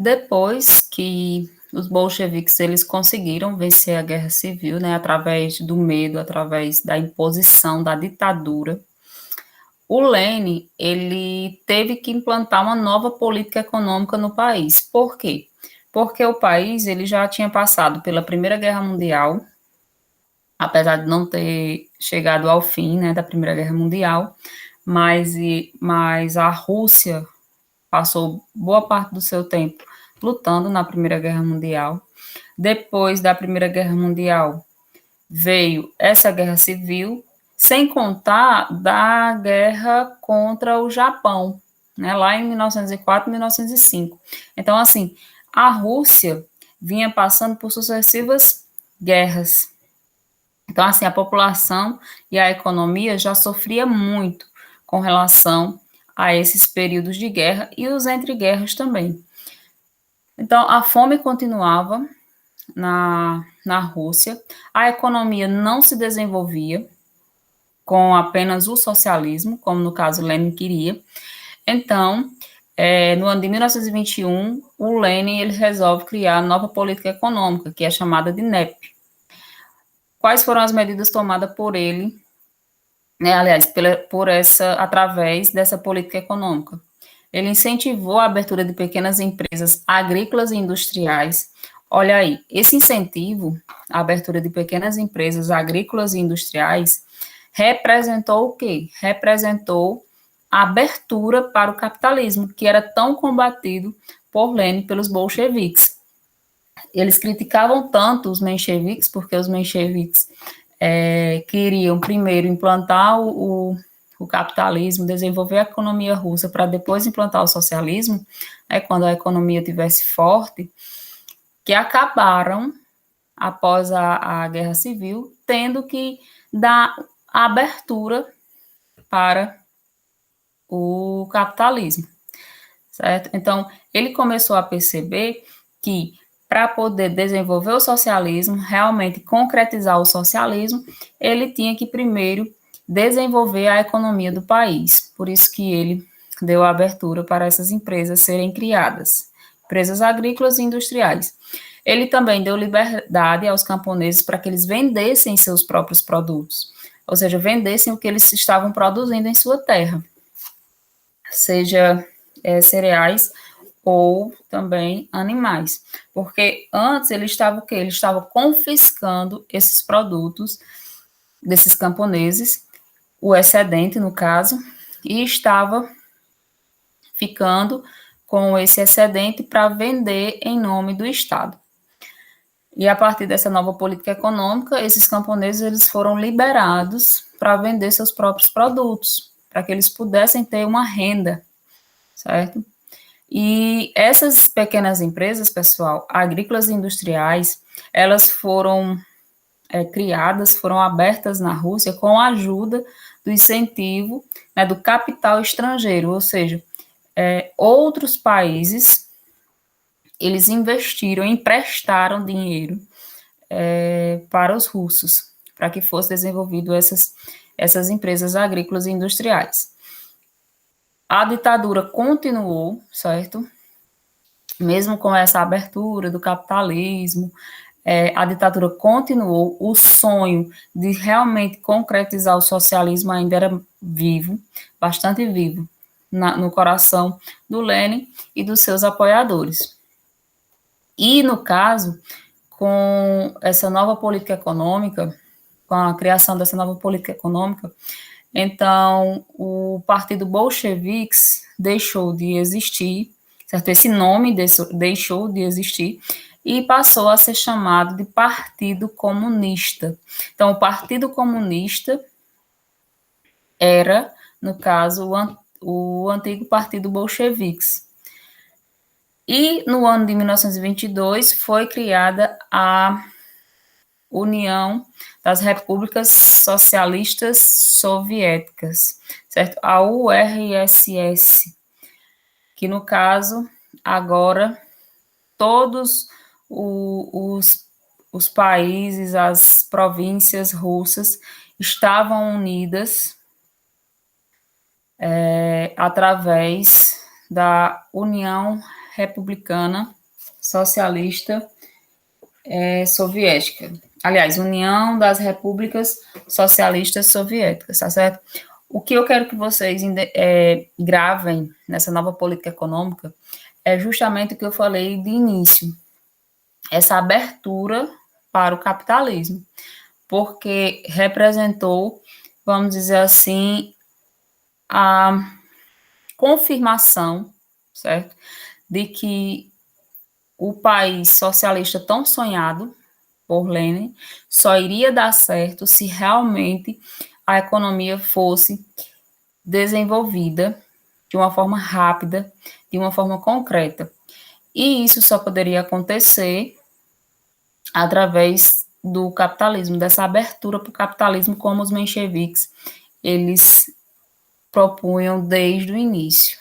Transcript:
Depois que os bolcheviques eles conseguiram vencer a guerra civil, né, através do medo, através da imposição da ditadura, o Lenin ele teve que implantar uma nova política econômica no país. Por quê? Porque o país ele já tinha passado pela Primeira Guerra Mundial, apesar de não ter chegado ao fim, né, da Primeira Guerra Mundial, mas a Rússia passou boa parte do seu tempo lutando na Primeira Guerra Mundial. Depois da Primeira Guerra Mundial, veio essa guerra civil, sem contar da guerra contra o Japão, né, lá em 1904 e 1905. Então, assim, a Rússia vinha passando por sucessivas guerras. Então, assim, a população e a economia já sofria muito com relação a esses períodos de guerra e os entreguerras também. Então, a fome continuava na Rússia, a economia não se desenvolvia com apenas o socialismo, como no caso Lenin queria. Então, no ano de 1921, o Lenin ele resolve criar a nova política econômica, que é chamada de NEP. Quais foram as medidas tomadas por ele, né, aliás, através dessa política econômica? Ele incentivou a abertura de pequenas empresas agrícolas e industriais. Olha aí, esse incentivo à abertura de pequenas empresas agrícolas e industriais representou o quê? Representou a abertura para o capitalismo, que era tão combatido por Lenin pelos bolcheviques. Eles criticavam tanto os mencheviques, porque os mencheviques queriam primeiro implantar o capitalismo, desenvolver a economia russa para depois implantar o socialismo, quando a economia tivesse forte, que acabaram, após a Guerra Civil, tendo que dar abertura para o capitalismo, certo? Então, ele começou a perceber que para poder desenvolver o socialismo, realmente concretizar o socialismo, ele tinha que primeiro desenvolver a economia do país. Por isso que ele deu abertura para essas empresas serem criadas, empresas agrícolas e industriais. Ele também deu liberdade aos camponeses para que eles vendessem seus próprios produtos, ou seja, vendessem o que eles estavam produzindo em sua terra, seja cereais ou também animais, porque antes ele estava o quê? Ele estava confiscando esses produtos desses camponeses, o excedente no caso, e estava ficando com esse excedente para vender em nome do Estado. E a partir dessa nova política econômica, esses camponeses eles foram liberados para vender seus próprios produtos, para que eles pudessem ter uma renda, certo? E essas pequenas empresas, pessoal, agrícolas e industriais, elas foram criadas, foram abertas na Rússia com a ajuda do incentivo, né, do capital estrangeiro, ou seja, outros países, eles investiram, emprestaram dinheiro para os russos, para que fosse desenvolvido essas empresas agrícolas e industriais. A ditadura continuou, certo? Mesmo com essa abertura do capitalismo, a ditadura continuou, o sonho de realmente concretizar o socialismo ainda era vivo, bastante vivo, no coração do Lenin e dos seus apoiadores. E, no caso, com essa nova política econômica, com a criação dessa nova política econômica, então o Partido Bolcheviques deixou de existir, certo? Esse nome deixou de existir e passou a ser chamado de Partido Comunista. Então, o Partido Comunista era, no caso, o antigo Partido Bolcheviques. E no ano de 1922 foi criada a União das Repúblicas Socialistas Soviéticas, certo? A URSS, que no caso, agora, todos os países, as províncias russas estavam unidas através da União Republicana Socialista Soviética. Aliás, União das Repúblicas Socialistas Soviéticas, tá certo? O que eu quero que vocês gravem nessa nova política econômica é justamente o que eu falei de início, essa abertura para o capitalismo, porque representou, vamos dizer assim, a confirmação, certo, de que o país socialista tão sonhado por Lenin só iria dar certo se realmente a economia fosse desenvolvida de uma forma rápida, de uma forma concreta. E isso só poderia acontecer através do capitalismo, dessa abertura para o capitalismo, como os mencheviques eles propunham desde o início.